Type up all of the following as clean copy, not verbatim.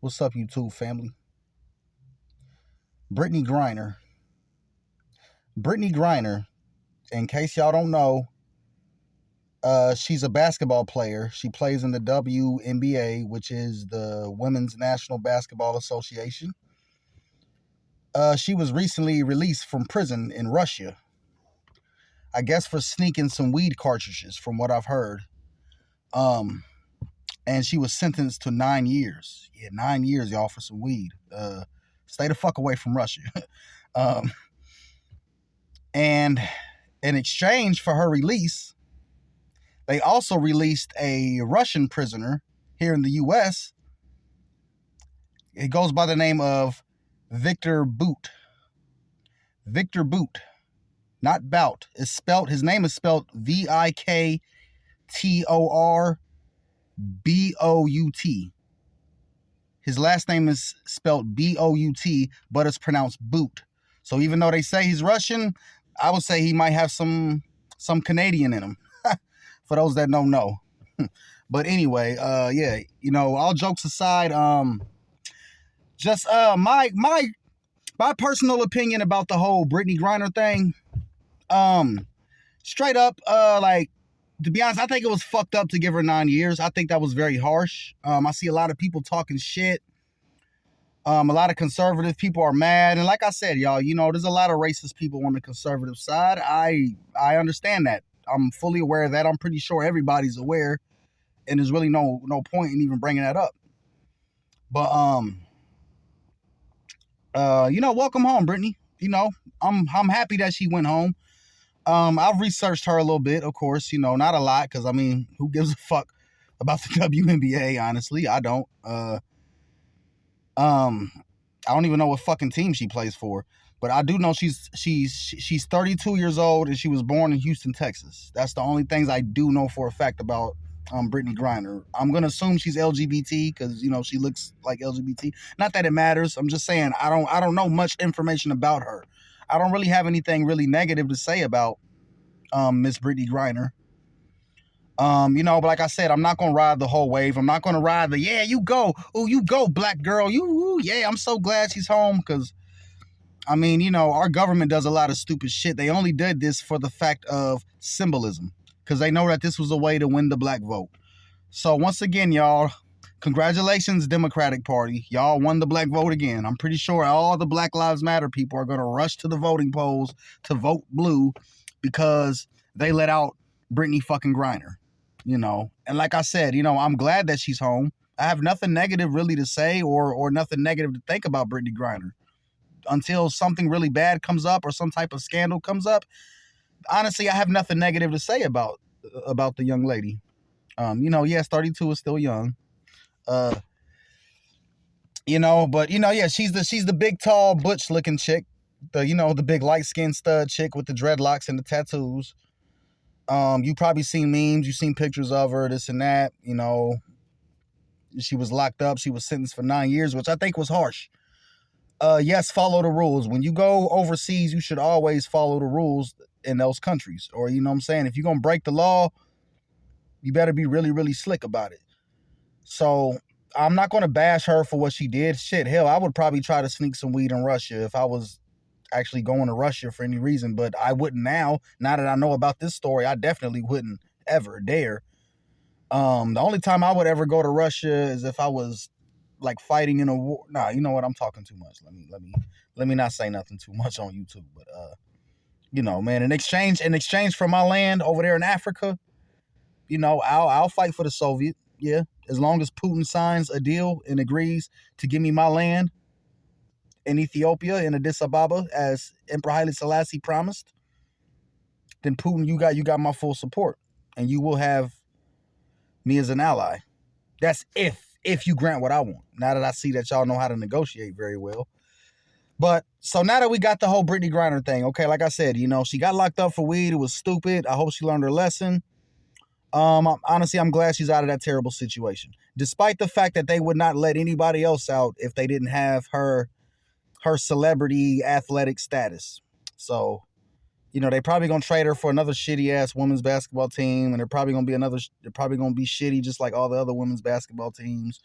What's up, YouTube family? Brittney Griner. Brittney Griner, in case y'all don't know, she's a basketball player. She plays in the WNBA, which is the Women's National Basketball Association. She was recently released from prison in Russia, I guess for sneaking some weed cartridges, from what I've heard. And she was sentenced to 9 years. Yeah, 9 years, y'all, for some weed. Stay the fuck away from Russia. And in exchange for her release, they also released a Russian prisoner here in the U.S. It goes by the name of Viktor Bout. Viktor Bout, not Bout. His name is spelled Viktorbout. His last name is spelled Bout, but it's pronounced Boot. So even though they say he's Russian, I would say he might have some Canadian in him. For those that don't know. But anyway, yeah, all jokes aside, just my personal opinion about the whole Brittney Griner thing. Straight up, to be honest, I think it was fucked up to give her 9 years. I think that was very harsh. I see a lot of people talking shit. A lot of conservative people are mad. And like I said, y'all, there's a lot of racist people on the conservative side. I understand that. I'm fully aware of that. I'm pretty sure everybody's aware. And there's really no point in even bringing that up. But, welcome home, Brittney. I'm happy that she went home. I've researched her a little bit, of course, not a lot, because, who gives a fuck about the WNBA, honestly? I don't. I don't even know what fucking team she plays for, but I do know she's 32 years old and she was born in Houston, Texas. That's the only things I do know for a fact about Brittney Griner. I'm gonna assume she's LGBT because she looks like LGBT. Not that it matters. I'm just saying I don't know much information about her. I don't really have anything really negative to say about Miss Brittney Griner. But like I said, I'm not gonna ride the whole wave. I'm not gonna ride the you go, you go, black girl, I'm so glad she's home, because our government does a lot of stupid shit. They only did this for the fact of symbolism, because they know that this was a way to win the black vote. So once again, y'all, congratulations, Democratic Party. Y'all won the black vote again. I'm pretty sure all the Black Lives Matter people are gonna rush to the voting polls to vote blue because they let out Brittney fucking Griner. And like I said, I'm glad that she's home. I have nothing negative really to say or nothing negative to think about Brittney Griner until something really bad comes up or some type of scandal comes up. Honestly, I have nothing negative to say about the young lady. Yes, 32 is still young. But yeah, she's the big, tall, butch looking chick. The big light skinned stud chick with the dreadlocks and the tattoos. You probably seen memes, you seen pictures of her, this and that. She was locked up. She was sentenced for 9 years, which I think was harsh. Yes, follow the rules. When you go overseas, you should always follow the rules in those countries. Or, what I'm saying? If you're going to break the law, you better be really, really slick about it. So I'm not going to bash her for what she did. Shit, hell, I would probably try to sneak some weed in Russia if I was actually going to Russia for any reason, but I wouldn't now. Now that I know about this story, I definitely wouldn't ever dare. The only time I would ever go to Russia is if I was like fighting in a war. Nah, you know what? I'm talking too much. Let me not say nothing too much on YouTube. But man, in exchange for my land over there in Africa, I'll fight for the Soviet. Yeah, as long as Putin signs a deal and agrees to give me my land in Ethiopia, in Addis Ababa, as Emperor Haile Selassie promised, then Putin, you got my full support, and you will have me as an ally. That's if you grant what I want. Now that I see that y'all know how to negotiate very well. But so now that we got the whole Brittney Griner thing, okay, like I said, she got locked up for weed. It was stupid. I hope she learned her lesson. Honestly, I'm glad she's out of that terrible situation, despite the fact that they would not let anybody else out if they didn't have her celebrity athletic status. So, they probably gonna trade her for another shitty ass women's basketball team, and they're probably gonna be shitty just like all the other women's basketball teams.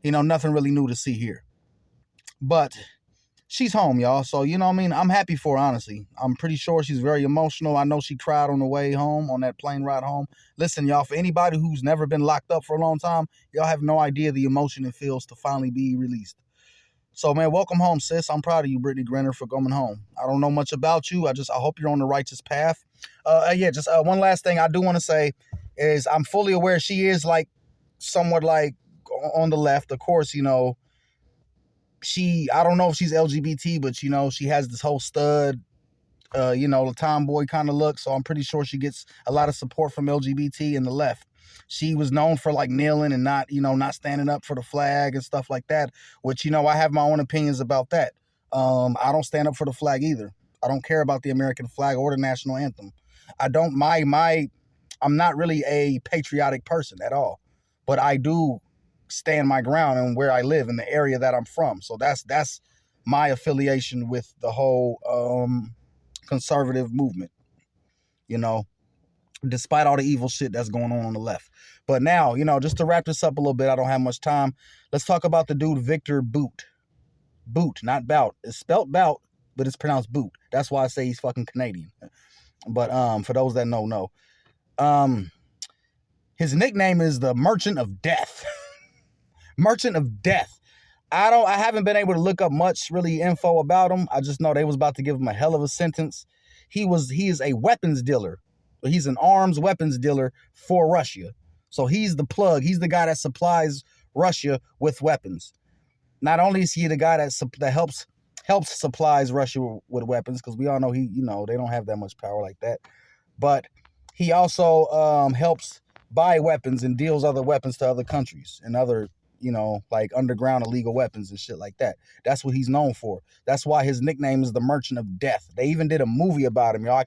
Nothing really new to see here. But she's home, y'all. So, you know what I mean? I'm happy for her, honestly. I'm pretty sure she's very emotional. I know she cried on the way home, on that plane ride home. Listen, y'all, for anybody who's never been locked up for a long time, y'all have no idea the emotion it feels to finally be released. So, man, welcome home, sis. I'm proud of you, Brittney Griner, for coming home. I don't know much about you. I hope you're on the righteous path. Just one last thing I do want to say is I'm fully aware she is like somewhat like on the left. Of course, I don't know if she's LGBT, but she has this whole stud, tomboy kind of look. So I'm pretty sure she gets a lot of support from LGBT and the left. She was known for like kneeling and not standing up for the flag and stuff like that, which, I have my own opinions about that. I don't stand up for the flag either. I don't care about the American flag or the national anthem. I'm not really a patriotic person at all, but I do stand my ground in where I live in the area that I'm from. So that's my affiliation with the whole conservative movement, despite all the evil shit that's going on the left. But now, just to wrap this up a little bit, I don't have much time. Let's talk about the dude Viktor Bout. Bout, not Bout. It's spelled Bout, but it's pronounced Boot. That's why I say he's fucking Canadian. But for those that know. His nickname is the Merchant of Death. Merchant of Death. I haven't been able to look up much really info about him. I just know they was about to give him a hell of a sentence. He is a weapons dealer. He's an arms weapons dealer for Russia. So he's the plug. He's the guy that supplies Russia with weapons. Not only is he the guy that helps supplies Russia with weapons, because we all know they don't have that much power like that, but he also helps buy weapons and deals other weapons to other countries and other, like underground illegal weapons and shit like that. That's what he's known for. That's why his nickname is the Merchant of Death. They even did a movie about him, y'all.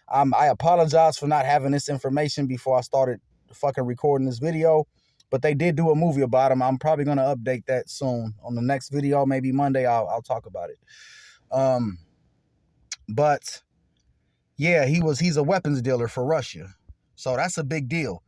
I apologize for not having this information before I started fucking recording this video, but they did do a movie about him. I'm probably going to update that soon on the next video. Maybe Monday I'll talk about it. But yeah, he's a weapons dealer for Russia. So that's a big deal.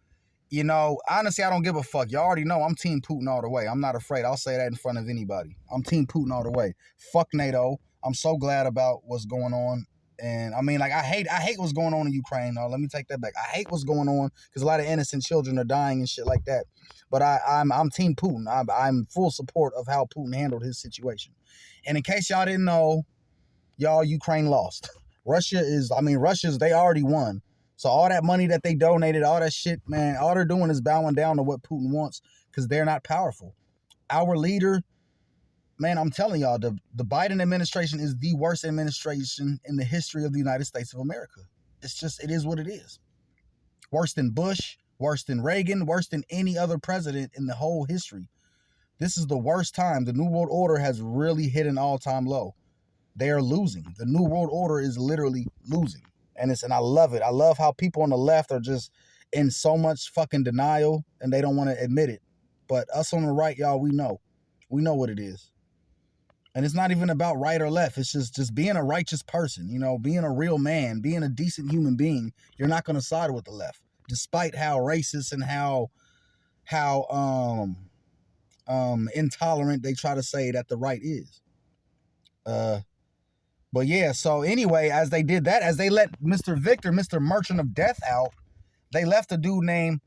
Honestly, I don't give a fuck. Y'all already know I'm Team Putin all the way. I'm not afraid. I'll say that in front of anybody. I'm Team Putin all the way. Fuck NATO. I'm so glad about what's going on. And I mean, like, I hate what's going on in Ukraine. No, let me take that back. I hate what's going on because a lot of innocent children are dying and shit like that. But I'm Team Putin. I'm full support of how Putin handled his situation. And in case y'all didn't know, y'all, Ukraine lost. Russia's, they already won. So all that money that they donated, all that shit, man, all they're doing is bowing down to what Putin wants because they're not powerful. Our leader, man, I'm telling y'all, the Biden administration is the worst administration in the history of the United States of America. It is what it is. Worse than Bush, worse than Reagan, worse than any other president in the whole history. This is the worst time. The New World Order has really hit an all-time low. They are losing. The New World Order is literally losing. And I love it. I love how people on the left are just in so much fucking denial and they don't want to admit it. But us on the right, y'all, we know. We know what it is. And it's not even about right or left. It's just being a righteous person, being a real man, being a decent human being. You're not going to side with the left, despite how racist and how intolerant they try to say that the right is. But yeah, so anyway, as they did that, as they let Mr. Victor, Mr. Merchant of Death out, they left a dude named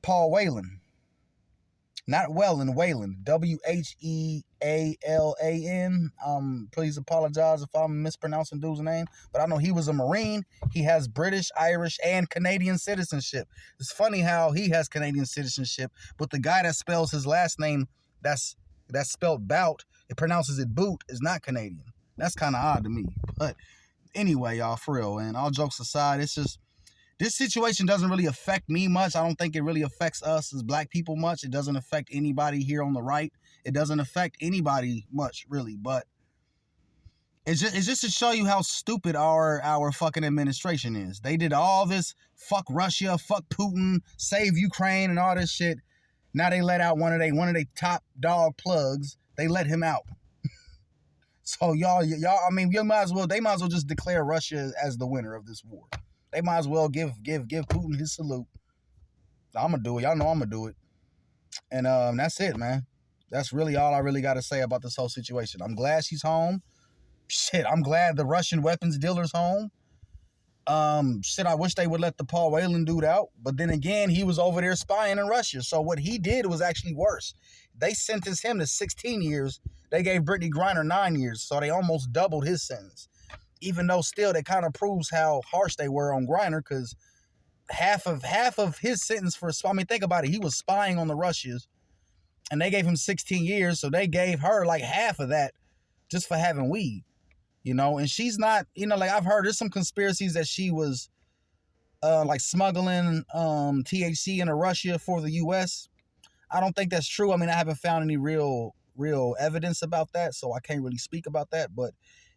Paul Whelan. Not Whelan, Whelan. Whealan. Please apologize if I'm mispronouncing dude's name, but I know he was a Marine. He has British, Irish, and Canadian citizenship. It's funny how he has Canadian citizenship, but the guy that spells his last name, that's spelled Bout, it pronounces it Boot, is not Canadian. That's kind of odd to me. But anyway, y'all, for real, and all jokes aside, it's just, this situation doesn't really affect me much. I don't think it really affects us as black people much. It doesn't affect anybody here on the right. It doesn't affect anybody much, really. But it's just to show you how stupid our fucking administration is. They did all this fuck Russia, fuck Putin, save Ukraine, and all this shit. Now they let out one of their top dog plugs. They let him out. So y'all, I mean, they might as well just declare Russia as the winner of this war. They might as well give Putin his salute. I'm gonna do it. Y'all know I'm gonna do it. And that's it, man. That's really all I really got to say about this whole situation. I'm glad she's home. Shit, I'm glad the Russian weapons dealer's home. Shit, I wish they would let the Paul Whelan dude out. But then again, he was over there spying in Russia. So what he did was actually worse. They sentenced him to 16 years. They gave Brittney Griner 9 years. So they almost doubled his sentence. Even though still that kind of proves how harsh they were on Griner, because half of his sentence for, I mean, think about it. He was spying on the Russians and they gave him 16 years. So they gave her like half of that just for having weed. You know, and she's not, you know, like I've heard there's some conspiracies that she was like smuggling THC into Russia for the US. I don't think that's true. I mean, I haven't found any real evidence about that, so I can't really speak about that. But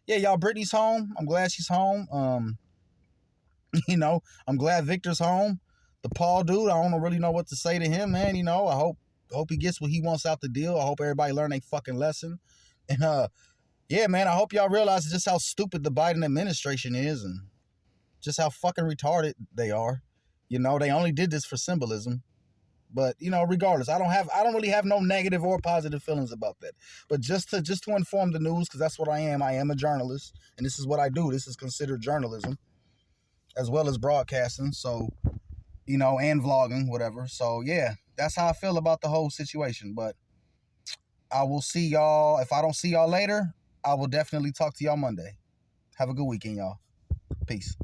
yeah, y'all, Brittney's home. I'm glad she's home. You know, I'm glad Viktor's home. The Paul dude, I don't really know what to say to him, man. You know, I hope he gets what he wants out the deal. I hope everybody learn a fucking lesson. And yeah, man, I hope y'all realize just how stupid the Biden administration is and just how fucking retarded they are. You know, they only did this for symbolism. But, you know, regardless, I don't really have no negative or positive feelings about that. But just to inform the news, because that's what I am. I am a journalist, and this is what I do. This is considered journalism as well as broadcasting. So, you know, and vlogging, whatever. So, yeah, that's how I feel about the whole situation. But I will see y'all. If I don't see y'all later, I will definitely talk to y'all Monday. Have a good weekend, y'all. Peace.